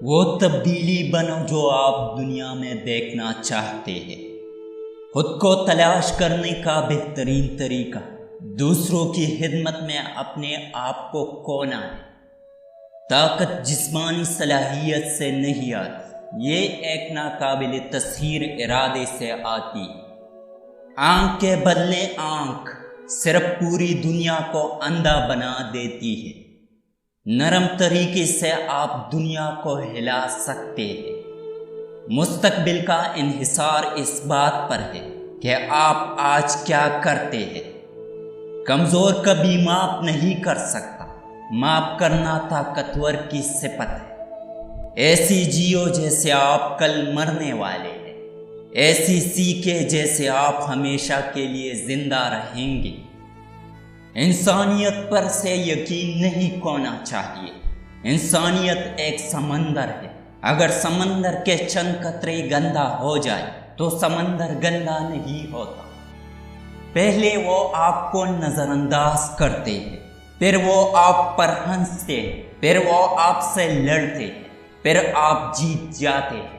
وہ تبدیلی بنو جو آپ دنیا میں دیکھنا چاہتے ہیں۔ خود کو تلاش کرنے کا بہترین طریقہ دوسروں کی خدمت میں اپنے آپ کو کھونا ہے۔ طاقت جسمانی صلاحیت سے نہیں آتی، یہ ایک ناقابل تصویر ارادے سے آتی ہے۔ آنکھ کے بدلے آنکھ صرف پوری دنیا کو اندھا بنا دیتی ہے۔ نرم طریقے سے آپ دنیا کو ہلا سکتے ہیں۔ مستقبل کا انحصار اس بات پر ہے کہ آپ آج کیا کرتے ہیں۔ کمزور کبھی معاف نہیں کر سکتا، معاف کرنا طاقتور کی صفت ہے۔ ایسی جیو جیسے آپ کل مرنے والے ہیں، ایسی سیکھے جیسے آپ ہمیشہ کے لیے زندہ رہیں گے۔ انسانیت پر سے یقین نہیں کھونا چاہیے۔ انسانیت ایک سمندر ہے، اگر سمندر کے چند قطرے گندا ہو جائے تو سمندر گندا نہیں ہوتا۔ پہلے وہ آپ کو نظر انداز کرتے ہیں، پھر وہ آپ پر ہنستے ہیں، پھر وہ آپ سے لڑتے ہیں، پھر آپ جیت جاتے ہیں۔